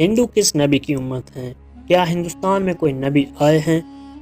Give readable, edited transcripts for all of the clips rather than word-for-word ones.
ہندو کس نبی کی امت ہیں؟ کیا ہندوستان میں کوئی نبی آئے ہیں؟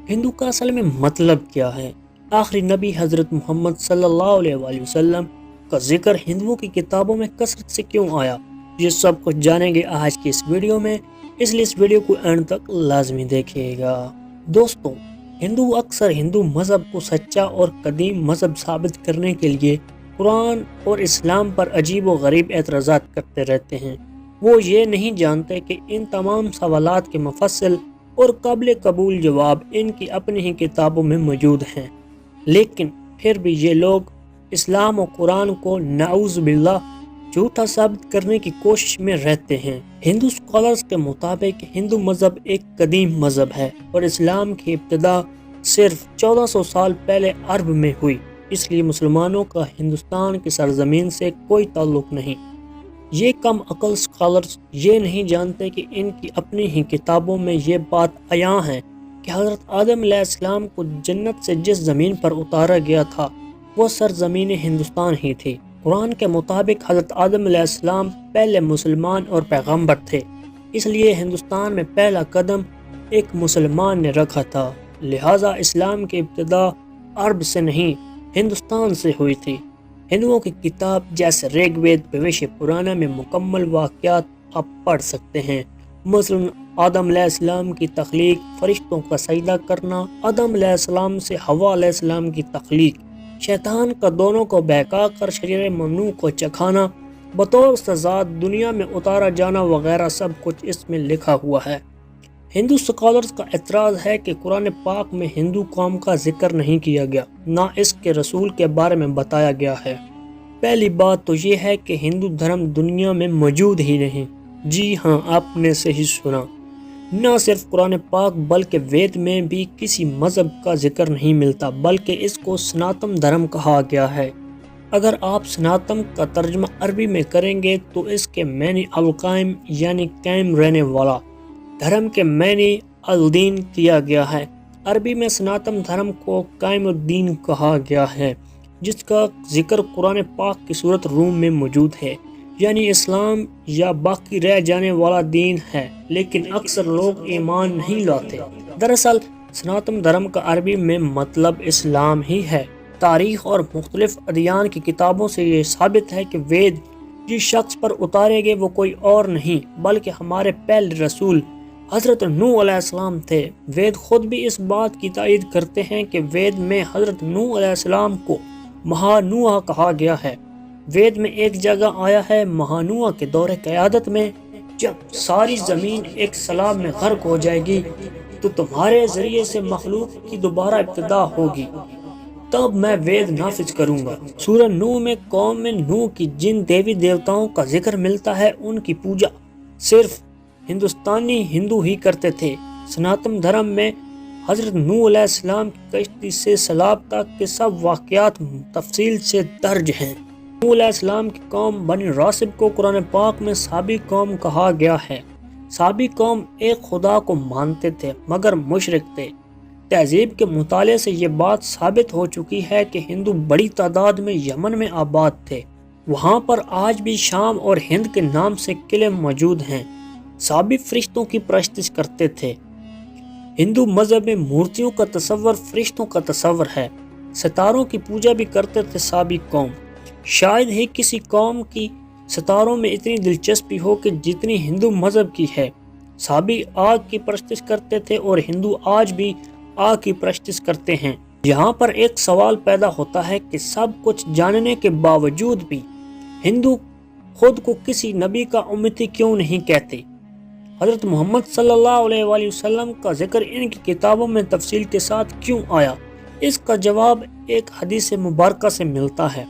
ہندو کا اصل میں مطلب کیا ہے؟ آخری نبی حضرت محمد صلی اللہ علیہ وآلہ وسلم کا ذکر ہندوؤں کی کتابوں میں کثرت سے کیوں آیا؟ یہ سب کچھ جانیں گے آج کی اس ویڈیو میں، اس لیے اس ویڈیو کو اینڈ تک لازمی دیکھیے گا۔ دوستوں، ہندو اکثر ہندو مذہب کو سچا اور قدیم مذہب ثابت کرنے کے لیے قرآن اور اسلام پر عجیب و غریب اعتراضات کرتے رہتے ہیں۔ وہ یہ نہیں جانتے کہ ان تمام سوالات کے مفصل اور قابل قبول جواب ان کی اپنی ہی کتابوں میں موجود ہیں، لیکن پھر بھی یہ لوگ اسلام و قرآن کو نعوذ باللہ جھوٹا ثابت کرنے کی کوشش میں رہتے ہیں۔ ہندو اسکالرز کے مطابق ہندو مذہب ایک قدیم مذہب ہے اور اسلام کی ابتدا صرف 1400 سال پہلے عرب میں ہوئی، اس لیے مسلمانوں کا ہندوستان کی سرزمین سے کوئی تعلق نہیں۔ یہ کم عقل اسکالرز یہ نہیں جانتے کہ ان کی اپنی ہی کتابوں میں یہ بات عیاں ہے کہ حضرت آدم علیہ السلام کو جنت سے جس زمین پر اتارا گیا تھا وہ سرزمین ہندوستان ہی تھی۔ قرآن کے مطابق حضرت آدم علیہ السلام پہلے مسلمان اور پیغمبر تھے، اس لیے ہندوستان میں پہلا قدم ایک مسلمان نے رکھا تھا، لہٰذا اسلام کی ابتدا عرب سے نہیں ہندوستان سے ہوئی تھی۔ ہندوؤں کی کتاب جیسے ریگ وید بھوشیہ پرانا میں مکمل واقعات آپ پڑھ سکتے ہیں، مثلا آدم علیہ السلام کی تخلیق، فرشتوں کا سجدہ کرنا، آدم علیہ السلام سے حوا علیہ السلام کی تخلیق، شیطان کا دونوں کو بہکا کر شجر ممنوع کو چکھانا، بطور سزا دنیا میں اتارا جانا وغیرہ سب کچھ اس میں لکھا ہوا ہے۔ ہندو اسکالرز کا اعتراض ہے کہ قرآن پاک میں ہندو قوم کا ذکر نہیں کیا گیا، نہ اس کے رسول کے بارے میں بتایا گیا ہے۔ پہلی بات تو یہ ہے کہ ہندو دھرم دنیا میں موجود ہی نہیں۔ جی ہاں، آپ نے صحیح سنا، نہ صرف قرآن پاک بلکہ وید میں بھی کسی مذہب کا ذکر نہیں ملتا، بلکہ اس کو سناتم دھرم کہا گیا ہے۔ اگر آپ سناتم کا ترجمہ عربی میں کریں گے تو اس کے معنی القائم یعنی قائم رہنے والا، دھرم کے معنی الدین کیا گیا ہے۔ عربی میں سناتم دھرم کو قائم الدین کہا گیا ہے، جس کا ذکر قرآن پاک کی سورۃ روم میں موجود ہے، یعنی اسلام یا باقی رہ جانے والا دین ہے، لیکن اکثر لوگ ایمان نہیں لاتے۔ دراصل سناتم دھرم کا عربی میں مطلب اسلام ہی ہے۔ تاریخ اور مختلف ادیان کی کتابوں سے یہ ثابت ہے کہ وید جس شخص پر اتارے گئے وہ کوئی اور نہیں بلکہ ہمارے پہلے رسول حضرت نوح علیہ السلام تھے۔ وید خود بھی اس بات کی تائید کرتے ہیں کہ وید میں حضرت نوح علیہ السلام کو مہانوح کہا گیا ہے۔ وید میں ایک جگہ آیا ہے، مہانوح کے دور قیادت میں جب ساری زمین ایک سیلاب میں غرق ہو جائے گی تو تمہارے ذریعے سے مخلوق کی دوبارہ ابتدا ہوگی، تب میں وید نافذ کروں گا۔ سورہ نوح میں قوم نوح کی جن دیوی دیوتاؤں کا ذکر ملتا ہے ان کی پوجا صرف ہندوستانی ہندو ہی کرتے تھے۔ سناتم دھرم میں حضرت نوح علیہ السلام کی کشتی سے سیلاب تک کے سب واقعات تفصیل سے درج ہیں۔ نوح علیہ السلام کی قوم بنی راسب کو قرآن پاک میں سابی قوم کہا گیا ہے۔ سابی قوم ایک خدا کو مانتے تھے مگر مشرک تھے۔ تہذیب کے مطالعے سے یہ بات ثابت ہو چکی ہے کہ ہندو بڑی تعداد میں یمن میں آباد تھے، وہاں پر آج بھی شام اور ہند کے نام سے قلعے موجود ہیں۔ سابی فرشتوں کی پرستش کرتے تھے۔ ہندو مذہب میں مورتیوں کا تصور فرشتوں کا تصور ہے۔ ستاروں کی پوجا بھی کرتے تھے سابی قوم۔ شاید ہی کسی قوم کی ستاروں میں اتنی دلچسپی ہو کہ جتنی ہندو مذہب کی ہے۔ سابی آگ کی پرستش کرتے تھے اور ہندو آج بھی آگ کی پرستش کرتے ہیں۔ یہاں پر ایک سوال پیدا ہوتا ہے کہ سب کچھ جاننے کے باوجود بھی ہندو خود کو کسی نبی کا امتی کیوں نہیں کہتے؟ حضرت محمد صلی اللہ علیہ وآلہ وسلم کا ذکر ان کی کتابوں میں تفصیل کے ساتھ کیوں آیا؟ اس کا جواب ایک حدیث مبارکہ سے ملتا ہے۔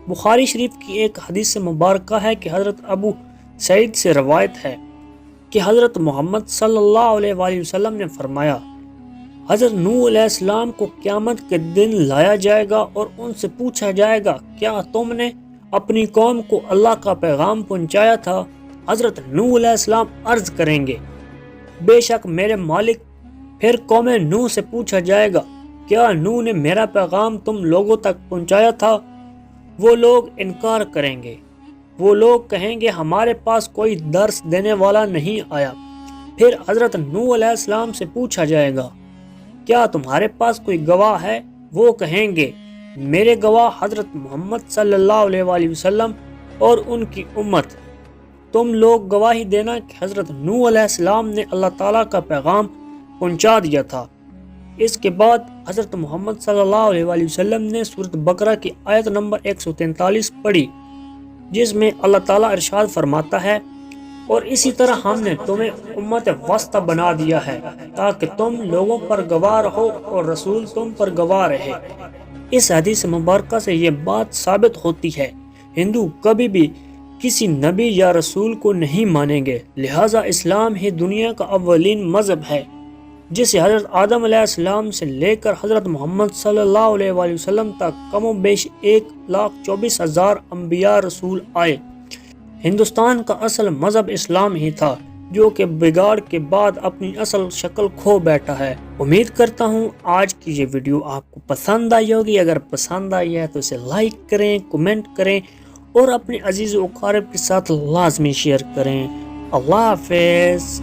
بخاری شریف کی ایک حدیث مبارکہ ہے کہ حضرت ابو سعید سے روایت ہے کہ حضرت محمد صلی اللہ علیہ وآلہ وسلم نے فرمایا، حضرت نوح علیہ السلام کو قیامت کے دن لایا جائے گا اور ان سے پوچھا جائے گا، کیا تم نے اپنی قوم کو اللہ کا پیغام پہنچایا تھا؟ حضرت نوح علیہ السلام عرض کریں گے، بے شک میرے مالک۔ پھر قوم نوح سے پوچھا جائے گا، کیا نوح نے میرا پیغام تم لوگوں تک پہنچایا تھا؟ وہ لوگ انکار کریں گے۔ وہ لوگ کہیں گے ہمارے پاس کوئی درس دینے والا نہیں آیا۔ پھر حضرت نوح علیہ السلام سے پوچھا جائے گا کیا تمہارے پاس کوئی گواہ ہے؟ وہ کہیں گے میرے گواہ حضرت محمد صلی اللہ علیہ وآلہ وسلم اور ان کی امت۔ تم لوگ گواہی دینا کہ حضرت نوح علیہ السلام نے اللہ تعالیٰ کا پیغام پہنچا دیا تھا۔ اس کے بعد حضرت محمد صلی اللہ علیہ وآلہ وسلم نے سورۃ بقرہ کی آیت نمبر 143 پڑھی، جس میں اللہ تعالیٰ ارشاد فرماتا ہے اور اسی طرح ہم نے تمہیں امت وسطی بنا دیا ہے تاکہ تم لوگوں پر گواہ رہو اور رسول تم پر گواہ رہے۔ اس حدیث مبارکہ سے یہ بات ثابت ہوتی ہے ہندو کبھی بھی کسی نبی یا رسول کو نہیں مانیں گے، لہٰذا اسلام ہی دنیا کا اولین مذہب ہے جسے حضرت آدم علیہ السلام سے لے کر حضرت محمد صلی اللہ علیہ وآلہ وسلم تک کم و بیش 1,24,000 انبیاء رسول آئے۔ ہندوستان کا اصل مذہب اسلام ہی تھا جو کہ بگاڑ کے بعد اپنی اصل شکل کھو بیٹھا ہے۔ امید کرتا ہوں آج کی یہ ویڈیو آپ کو پسند آئی ہوگی۔ اگر پسند آئی ہے تو اسے لائک کریں، کمنٹ کریں اور اپنے عزیز و اقارب کے ساتھ لازمی شیئر کریں۔ اللہ حافظ۔